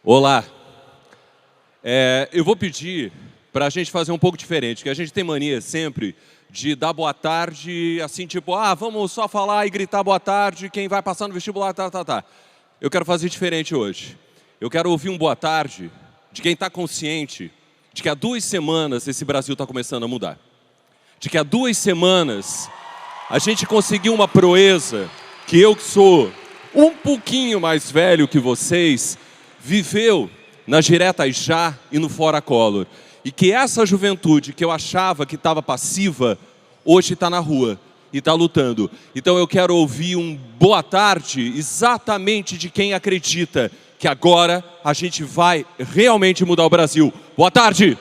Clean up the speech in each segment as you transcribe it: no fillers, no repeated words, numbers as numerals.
Olá. Eu vou pedir para a gente fazer um pouco diferente, que a gente tem mania sempre de dar boa tarde, assim, tipo, vamos só falar e gritar boa tarde, quem vai passar no vestibular, tá. Eu quero fazer diferente hoje. Eu quero ouvir um boa tarde de quem está consciente de que há 2 semanas esse Brasil está começando a mudar. De que há 2 semanas a gente conseguiu uma proeza que eu, que sou um pouquinho mais velho que vocês, viveu na Direta Já e no Fora Collor. E que essa juventude que eu achava que estava passiva, hoje está na rua e está lutando. Então eu quero ouvir um boa tarde exatamente de quem acredita que agora a gente vai realmente mudar o Brasil. Boa tarde!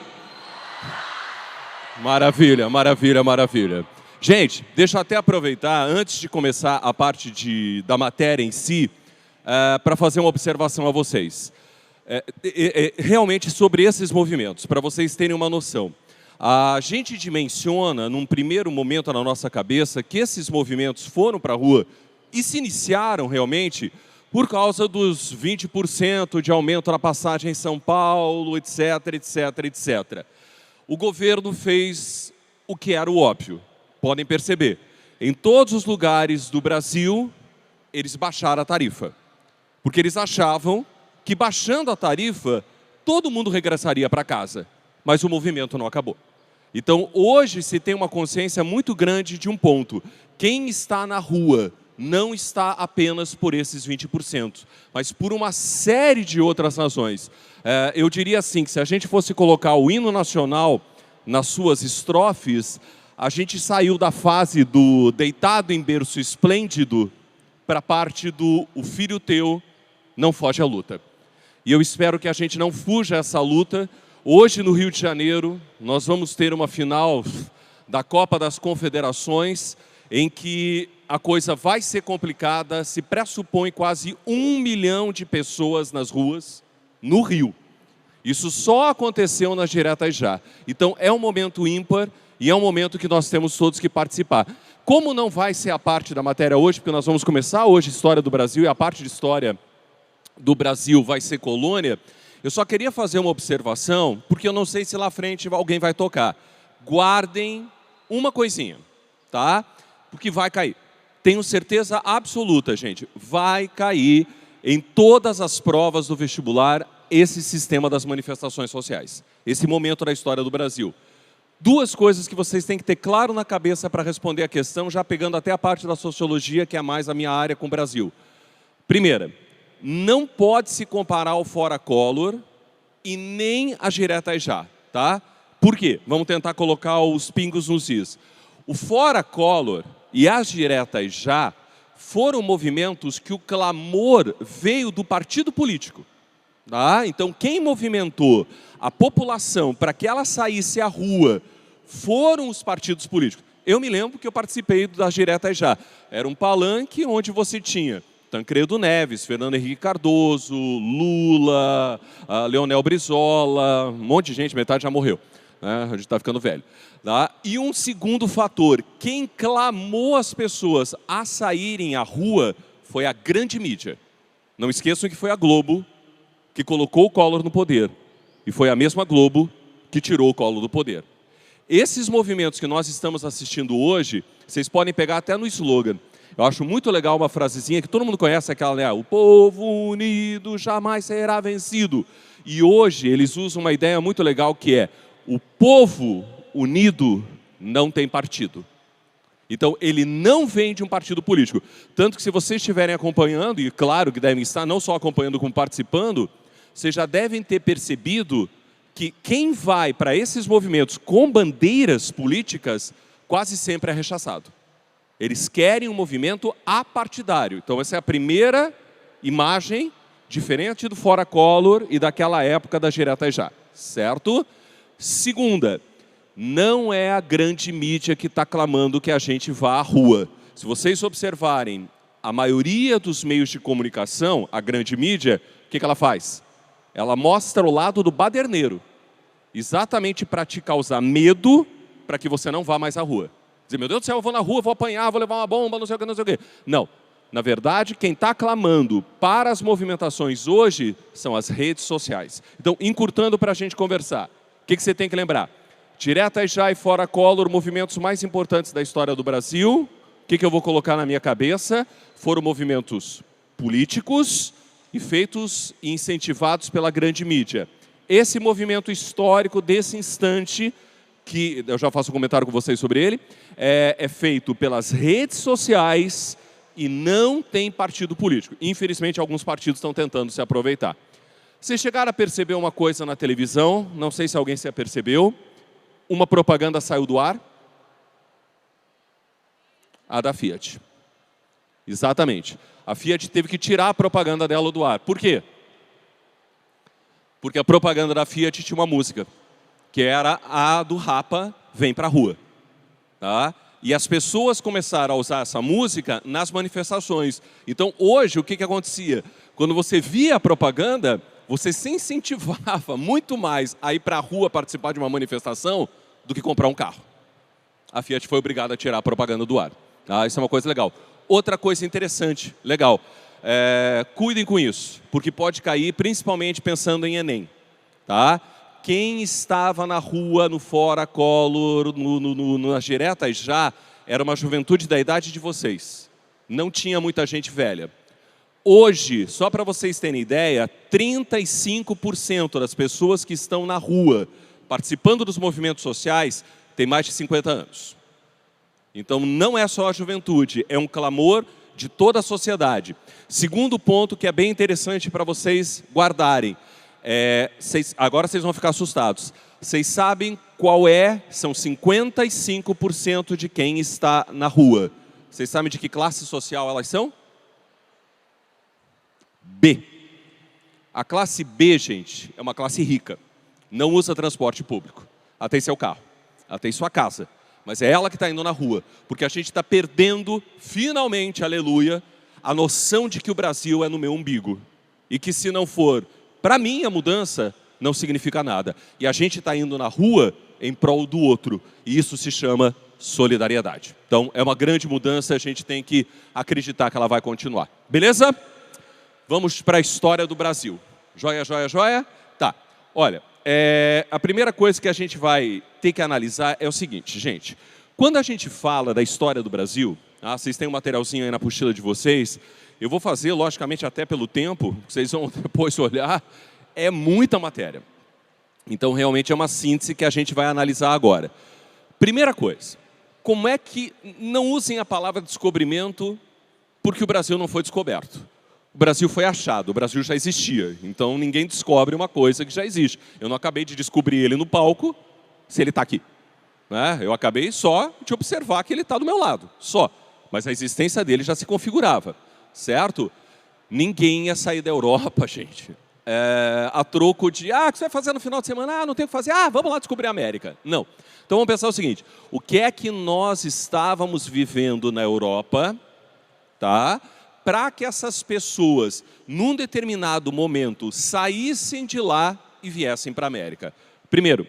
Maravilha, maravilha, maravilha. Gente, deixa eu até aproveitar, antes de começar a parte da matéria em si, para fazer uma observação a vocês. Realmente sobre esses movimentos, para vocês terem uma noção. A gente dimensiona, num primeiro momento na nossa cabeça, que esses movimentos foram para a rua e se iniciaram realmente por causa dos 20% de aumento na passagem em São Paulo, etc, etc, etc. O governo fez o que era o óbvio. Podem perceber, em todos os lugares do Brasil, eles baixaram a tarifa. Porque eles achavam que baixando a tarifa, todo mundo regressaria para casa. Mas o movimento não acabou. Então, hoje se tem uma consciência muito grande de um ponto. Quem está na rua não está apenas por esses 20%, mas por uma série de outras razões. Eu diria assim, que se a gente fosse colocar o hino nacional nas suas estrofes, a gente saiu da fase do deitado em berço esplêndido para a parte do o filho teu não foge à luta. E eu espero que a gente não fuja a essa luta. Hoje, no Rio de Janeiro, nós vamos ter uma final da Copa das Confederações, em que a coisa vai ser complicada, se pressupõe quase 1 milhão de pessoas nas ruas, no Rio. Isso só aconteceu nas Diretas Já. Então, é um momento ímpar e é um momento que nós temos todos que participar. Como não vai ser a parte da matéria hoje, porque nós vamos começar hoje a História do Brasil, e a parte de História do Brasil vai ser colônia, eu só queria fazer uma observação, porque eu não sei se lá à frente alguém vai tocar. Guardem uma coisinha, tá? Porque vai cair. Tenho certeza absoluta, gente, vai cair em todas as provas do vestibular esse sistema das manifestações sociais, esse momento da história do Brasil. 2 coisas que vocês têm que ter claro na cabeça para responder a questão, já pegando até a parte da sociologia, que é mais a minha área com o Brasil. Primeira, não pode se comparar ao Fora Collor e nem a Direta Já, tá? Por quê? Vamos tentar colocar os pingos nos is. O Fora Collor e as Diretas Já foram movimentos que o clamor veio do partido político. Tá? Então, quem movimentou a população para que ela saísse à rua foram os partidos políticos. Eu me lembro que eu participei das Diretas Já. Era um palanque onde você tinha Tancredo Neves, Fernando Henrique Cardoso, Lula, Leonel Brizola, um monte de gente, metade já morreu. Né? A gente está ficando velho. Tá? E um segundo fator, quem clamou as pessoas a saírem à rua foi a grande mídia. Não esqueçam que foi a Globo que colocou o Collor no poder. E foi a mesma Globo que tirou o Collor do poder. Esses movimentos que nós estamos assistindo hoje, vocês podem pegar até no slogan. Eu acho muito legal uma frasezinha que todo mundo conhece, aquela, né? O povo unido jamais será vencido. E hoje eles usam uma ideia muito legal que é: o povo unido não tem partido. Então, ele não vem de um partido político. Tanto que se vocês estiverem acompanhando, e claro que devem estar não só acompanhando como participando, vocês já devem ter percebido que quem vai para esses movimentos com bandeiras políticas quase sempre é rechaçado. Eles querem um movimento apartidário. Então, essa é a primeira imagem diferente do Fora Collor e daquela época da Direta Já, certo? Segunda, não é a grande mídia que está clamando que a gente vá à rua. Se vocês observarem, a maioria dos meios de comunicação, a grande mídia, o que ela faz? Ela mostra o lado do baderneiro, exatamente para te causar medo, para que você não vá mais à rua. Dizer, meu Deus do céu, eu vou na rua, vou apanhar, vou levar uma bomba, não sei o que, não sei o que. Não, Na verdade, quem está clamando para as movimentações hoje são as redes sociais. Então, encurtando para a gente conversar, o que você tem que lembrar? Direta e Já e Fora Collor, movimentos mais importantes da história do Brasil. O que eu vou colocar na minha cabeça? Foram movimentos políticos e feitos e incentivados pela grande mídia. Esse movimento histórico desse instante, que eu já faço um comentário com vocês sobre ele, é feito pelas redes sociais e não tem partido político. Infelizmente, alguns partidos estão tentando se aproveitar. Vocês chegaram a perceber uma coisa na televisão, não sei se alguém se apercebeu, uma propaganda saiu do ar? A da Fiat. Exatamente. A Fiat teve que tirar a propaganda dela do ar. Por quê? Porque a propaganda da Fiat tinha uma música, que era a do Rapa, Vem Pra Rua. Tá? E as pessoas começaram a usar essa música nas manifestações. Então, hoje, o que acontecia? Quando você via a propaganda, você se incentivava muito mais a ir para a rua participar de uma manifestação do que comprar um carro. A Fiat foi obrigada a tirar a propaganda do ar. Tá? Isso é uma coisa legal. Outra coisa interessante, legal. Cuidem com isso, porque pode cair principalmente pensando em Enem. Tá? Quem estava na rua, no Fora Collor, nas diretas já, era uma juventude da idade de vocês. Não tinha muita gente velha. Hoje, só para vocês terem ideia, 35% das pessoas que estão na rua, participando dos movimentos sociais, têm mais de 50 anos. Então, não é só a juventude, é um clamor de toda a sociedade. Segundo ponto que é bem interessante para vocês guardarem. Agora vocês vão ficar assustados. Vocês sabem qual são 55% de quem está na rua. Vocês sabem de que classe social elas são? B. A classe B, gente, é uma classe rica. Não usa transporte público. Ela tem seu carro, ela tem sua casa. Mas é ela que está indo na rua. Porque a gente está perdendo, finalmente, aleluia, a noção de que o Brasil é no meu umbigo. E que se não for, para mim, a mudança não significa nada. E a gente está indo na rua em prol do outro. E isso se chama solidariedade. Então, é uma grande mudança, a gente tem que acreditar que ela vai continuar. Beleza? Vamos para a história do Brasil. Joia, joia, joia? Tá. Olha, a primeira coisa que a gente vai ter que analisar é o seguinte, gente. Quando a gente fala da história do Brasil, vocês têm um materialzinho aí na apostila de vocês, eu vou fazer, logicamente, até pelo tempo, vocês vão depois olhar, é muita matéria. Então, realmente, é uma síntese que a gente vai analisar agora. Primeira coisa, como é que não usem a palavra descobrimento porque o Brasil não foi descoberto? O Brasil foi achado, o Brasil já existia. Então, ninguém descobre uma coisa que já existe. Eu não acabei de descobrir ele no palco, se ele está aqui. Né? Eu acabei só de observar que ele está do meu lado, só. Mas a existência dele já se configurava, certo? Ninguém ia sair da Europa, gente, a troco de, o que você vai fazer no final de semana? Não tem o que fazer, vamos lá descobrir a América. Não. Então, vamos pensar o seguinte, o que é que nós estávamos vivendo na Europa, tá? Para que essas pessoas, num determinado momento, saíssem de lá e viessem para a América. Primeiro,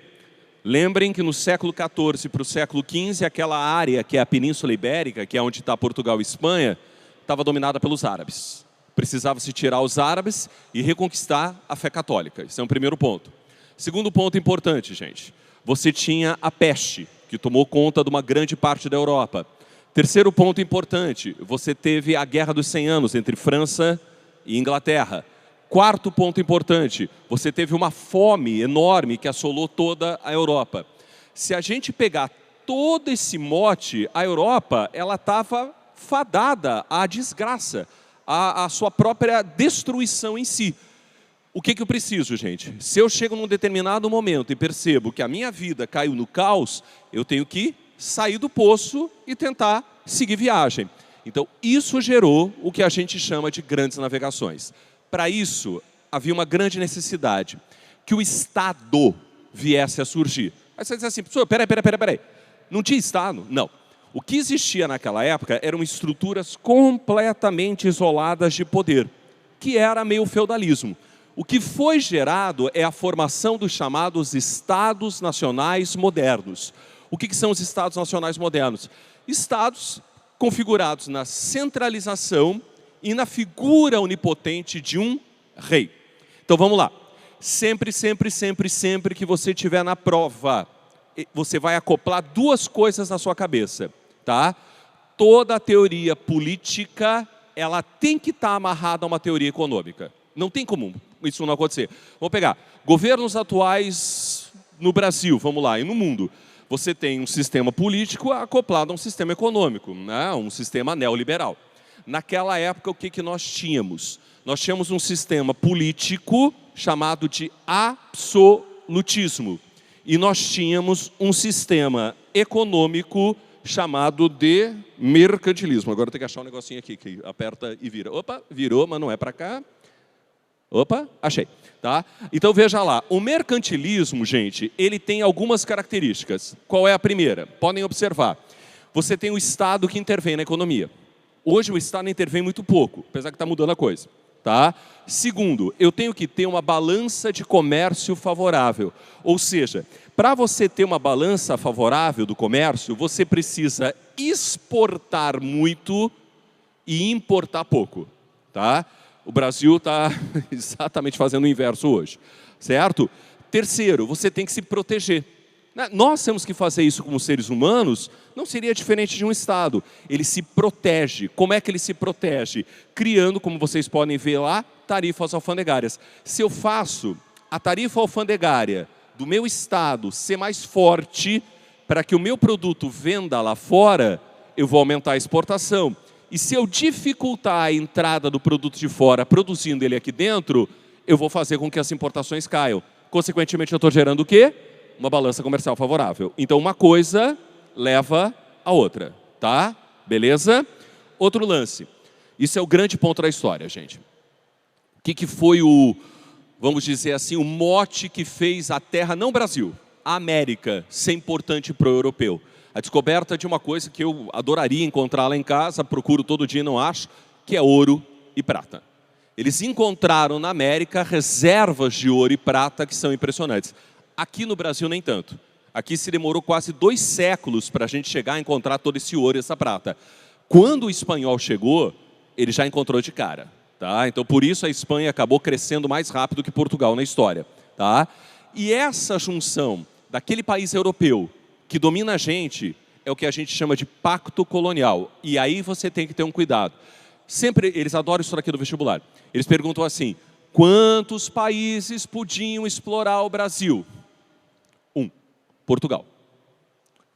lembrem que no século XIV para o século XV, aquela área que é a Península Ibérica, que é onde está Portugal e Espanha, estava dominada pelos árabes. Precisava-se tirar os árabes e reconquistar a fé católica. Esse é um primeiro ponto. Segundo ponto importante, gente. Você tinha a peste, que tomou conta de uma grande parte da Europa. Terceiro ponto importante, você teve a Guerra dos 100 Anos entre França e Inglaterra. Quarto ponto importante, você teve uma fome enorme que assolou toda a Europa. Se a gente pegar todo esse mote, a Europa ela estava fadada à desgraça, à sua própria destruição em si. O que eu preciso, gente? Se eu chego num determinado momento e percebo que a minha vida caiu no caos, eu tenho que sair do poço e tentar seguir viagem. Então, isso gerou o que a gente chama de grandes navegações. Para isso, havia uma grande necessidade, que o Estado viesse a surgir. Aí você diz assim, professor, peraí. Não tinha Estado? Não. O que existia naquela época eram estruturas completamente isoladas de poder, que era meio feudalismo. O que foi gerado é a formação dos chamados Estados Nacionais Modernos. O que são os Estados Nacionais Modernos? Estados configurados na centralização e na figura onipotente de um rei. Então vamos lá. Sempre, sempre, sempre, sempre que você estiver na prova, você vai acoplar duas coisas na sua cabeça, tá? Toda a teoria política, ela tem que estar amarrada a uma teoria econômica. Não tem como isso não acontecer. Vamos pegar governos atuais no Brasil, vamos lá, e no mundo. Você tem um sistema político acoplado a um sistema econômico, né? Um sistema neoliberal. Naquela época, o que nós tínhamos? Nós tínhamos um sistema político chamado de absolutismo. E nós tínhamos um sistema econômico chamado de mercantilismo. Agora tem que achar um negocinho aqui, que aperta e vira. Opa, virou, mas não é para cá. Opa, achei. Tá? Então veja lá, o mercantilismo, gente, ele tem algumas características. Qual é a primeira? Podem observar. Você tem o Estado que intervém na economia. Hoje o Estado intervém muito pouco, apesar que está mudando a coisa. Tá? Segundo, eu tenho que ter uma balança de comércio favorável. Ou seja, para você ter uma balança favorável do comércio, você precisa exportar muito e importar pouco. Tá? O Brasil está exatamente fazendo o inverso hoje. Certo? Terceiro, você tem que se proteger. Nós temos que fazer isso como seres humanos, não seria diferente de um Estado. Ele se protege. Como é que ele se protege? Criando, como vocês podem ver lá, tarifas alfandegárias. Se eu faço a tarifa alfandegária do meu Estado ser mais forte para que o meu produto venda lá fora, eu vou aumentar a exportação. E se eu dificultar a entrada do produto de fora, produzindo ele aqui dentro, eu vou fazer com que as importações caiam. Consequentemente, eu estou gerando o quê? Uma balança comercial favorável. Então, uma coisa leva a outra, tá? Beleza? Outro lance. Isso é o grande ponto da história, gente. O que foi o, vamos dizer assim, o mote que fez a Terra, não o Brasil, a América, ser importante para o europeu? A descoberta de uma coisa que eu adoraria encontrar lá em casa, procuro todo dia e não acho, que é ouro e prata. Eles encontraram na América reservas de ouro e prata que são impressionantes. Aqui no Brasil, nem tanto. Aqui se demorou quase 2 séculos para a gente chegar a encontrar todo esse ouro e essa prata. Quando o espanhol chegou, ele já encontrou de cara. Tá? Então, por isso, a Espanha acabou crescendo mais rápido que Portugal na história. Tá? E essa junção daquele país europeu que domina a gente é o que a gente chama de pacto colonial. E aí você tem que ter um cuidado. Sempre, eles adoram isso aqui do vestibular. Eles perguntam assim, quantos países podiam explorar o Brasil? Portugal.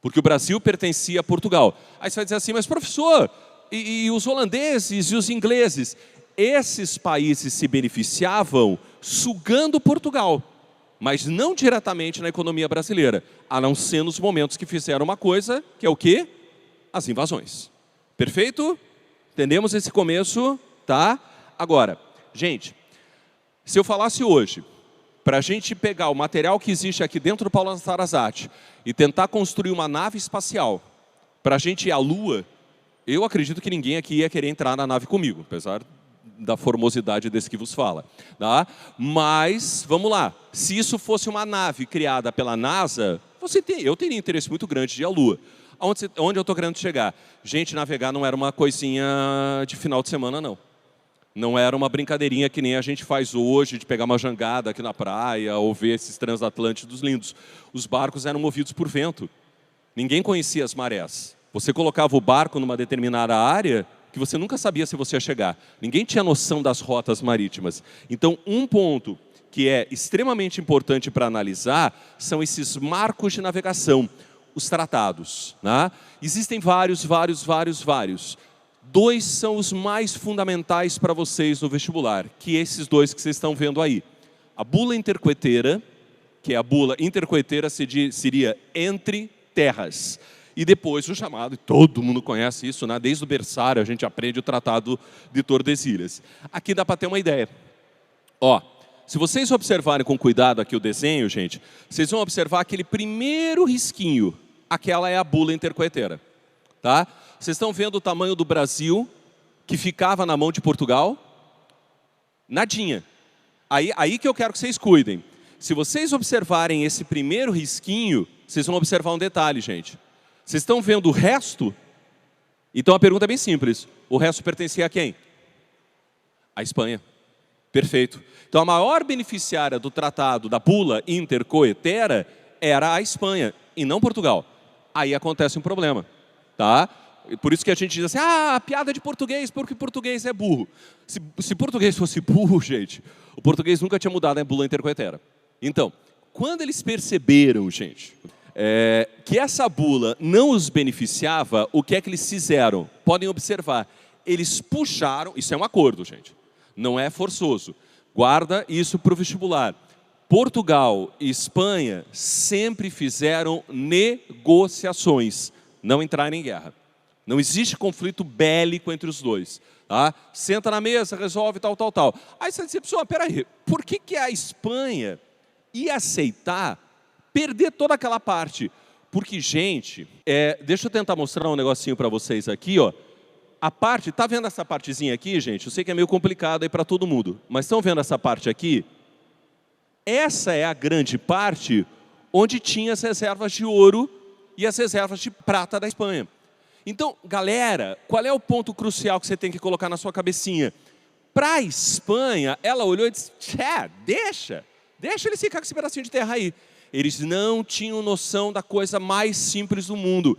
Porque o Brasil pertencia a Portugal. Aí você vai dizer assim, mas professor, e os holandeses e os ingleses? Esses países se beneficiavam sugando Portugal, mas não diretamente na economia brasileira, a não ser nos momentos que fizeram uma coisa, que é o quê? As invasões. Perfeito? Entendemos esse começo? Tá? Agora, gente, se eu falasse hoje, para a gente pegar o material que existe aqui dentro do Paulo Sarazate e tentar construir uma nave espacial para a gente ir à Lua, eu acredito que ninguém aqui ia querer entrar na nave comigo, apesar da formosidade desse que vos fala. Tá? Mas, vamos lá, se isso fosse uma nave criada pela NASA, eu teria interesse muito grande de ir à Lua. Onde eu estou querendo chegar? Gente, navegar não era uma coisinha de final de semana, não. Não era uma brincadeirinha que nem a gente faz hoje, de pegar uma jangada aqui na praia ou ver esses transatlânticos lindos. Os barcos eram movidos por vento. Ninguém conhecia as marés. Você colocava o barco numa determinada área que você nunca sabia se você ia chegar. Ninguém tinha noção das rotas marítimas. Então, um ponto que é extremamente importante para analisar são esses marcos de navegação, os tratados. Né? Existem vários. 2 são os mais fundamentais para vocês no vestibular, que esses 2 que vocês estão vendo aí. A bula intercoeteira, que é a bula intercoeteira seria entre terras. E depois o chamado, todo mundo conhece isso, né? Desde o berçário a gente aprende o Tratado de Tordesilhas. Aqui dá para ter uma ideia. Ó, se vocês observarem com cuidado aqui o desenho, gente, vocês vão observar aquele primeiro risquinho. Aquela é a bula intercoeteira. Tá? Vocês estão vendo o tamanho do Brasil, que ficava na mão de Portugal? Nadinha. Aí que eu quero que vocês cuidem. Se vocês observarem esse primeiro risquinho, vocês vão observar um detalhe, gente. Vocês estão vendo o resto? Então a pergunta é bem simples. O resto pertencia a quem? A Espanha. Perfeito. Então, a maior beneficiária do tratado da bula intercoetera era a Espanha, e não Portugal. Aí acontece um problema, tá? Por isso que a gente diz assim, piada de português, porque português é burro. Se português fosse burro, gente, o português nunca tinha mudado a bula intercoetera. Então, quando eles perceberam, gente, que essa bula não os beneficiava, o que é que eles fizeram? Podem observar, eles puxaram, isso é um acordo, gente, não é forçoso. Guarda isso para o vestibular. Portugal e Espanha sempre fizeram negociações, não entraram em guerra. Não existe conflito bélico entre os dois. Tá? Senta na mesa, resolve tal, tal, tal. Aí você diz, pessoal, peraí, por que a Espanha ia aceitar perder toda aquela parte? Porque, gente, deixa eu tentar mostrar um negocinho para vocês aqui, ó. A parte, tá vendo essa partezinha aqui, gente? Eu sei que é meio complicado aí para todo mundo, mas estão vendo essa parte aqui? Essa é a grande parte onde tinha as reservas de ouro e as reservas de prata da Espanha. Então, galera, qual é o ponto crucial que você tem que colocar na sua cabecinha? Para a Espanha, ela olhou e disse, deixa eles ficar com esse pedacinho de terra aí. Eles não tinham noção da coisa mais simples do mundo.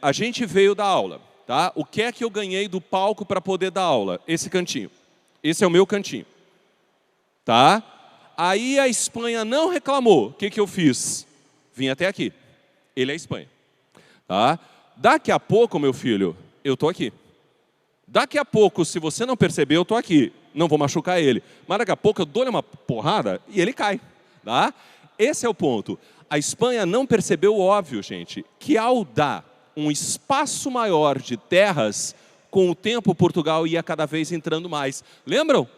A gente veio da aula, tá? O que é que eu ganhei do palco para poder dar aula? Esse cantinho. Esse é o meu cantinho. Tá? Aí a Espanha não reclamou. O que eu fiz? Vim até aqui. Ele é a Espanha. Tá? Daqui a pouco, meu filho, eu estou aqui. Daqui a pouco, se você não perceber, eu estou aqui. Não vou machucar ele. Mas daqui a pouco eu dou-lhe uma porrada e ele cai. Tá? Esse é o ponto. A Espanha não percebeu o óbvio, gente, que ao dar um espaço maior de terras, com o tempo Portugal ia cada vez entrando mais. Lembram?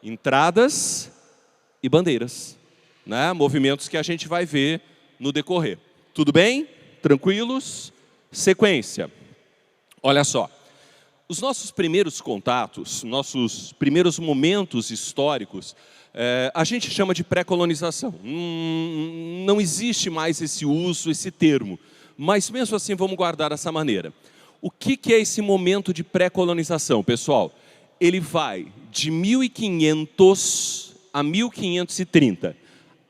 Entradas e bandeiras. Né? Movimentos que a gente vai ver no decorrer. Tudo bem? Tranquilos? Sequência. Olha só. Os nossos primeiros contatos, nossos primeiros momentos históricos, a gente chama de pré-colonização. Não existe mais esse uso, esse termo. Mas mesmo assim vamos guardar dessa maneira. O que é esse momento de pré-colonização, pessoal? Ele vai de 1500 a 1530.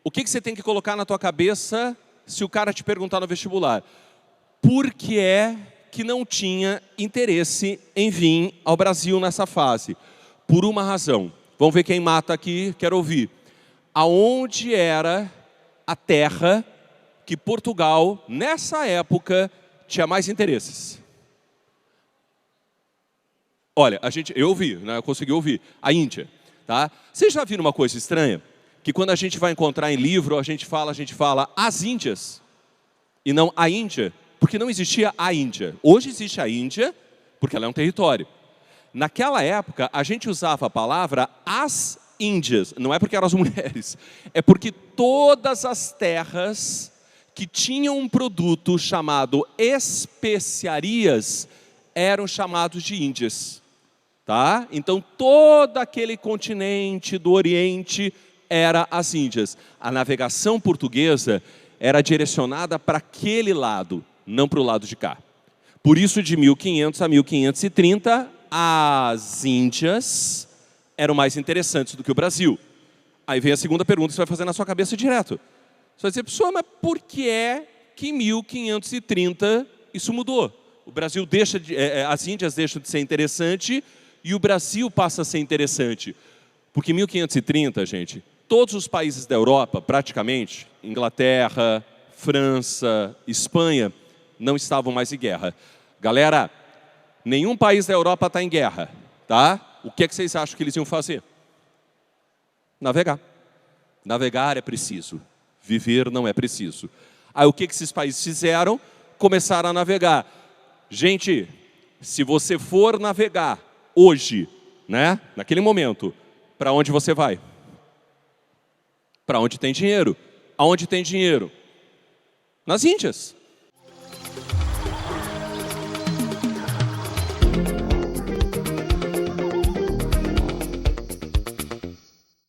O que você tem que colocar na tua cabeça se o cara te perguntar no vestibular? Por que é que não tinha interesse em vir ao Brasil nessa fase? Por uma razão. Vamos ver quem mata aqui, quero ouvir. Aonde era a terra que Portugal, nessa época, tinha mais interesses? Olha, eu ouvi, né? Eu consegui ouvir. A Índia. Tá? Vocês já viram uma coisa estranha? Que quando a gente vai encontrar em livro, a gente fala as Índias. E não a Índia. Porque não existia a Índia. Hoje existe a Índia, porque ela é um território. Naquela época, a gente usava a palavra as Índias. Não é porque eram as mulheres. É porque todas as terras que tinham um produto chamado especiarias eram chamados de Índias. Tá? Então, todo aquele continente do Oriente era as Índias. A navegação portuguesa era direcionada para aquele lado, não para o lado de cá. Por isso, de 1500 a 1530, as Índias eram mais interessantes do que o Brasil. Aí vem a segunda pergunta que você vai fazer na sua cabeça direto. Você vai dizer, pessoal, mas por que é que em 1530 isso mudou? O Brasil as Índias deixam de ser interessante e o Brasil passa a ser interessante. Porque em 1530, gente, todos os países da Europa, praticamente, Inglaterra, França, Espanha, não estavam mais em guerra. Galera, nenhum país da Europa está em guerra, tá? O que vocês acham que eles iam fazer? Navegar. Navegar é preciso, viver não é preciso. Aí o que esses países fizeram? Começaram a navegar. Gente, se você for navegar hoje, né, naquele momento, para onde você vai? Para onde tem dinheiro. Aonde tem dinheiro? Nas Índias.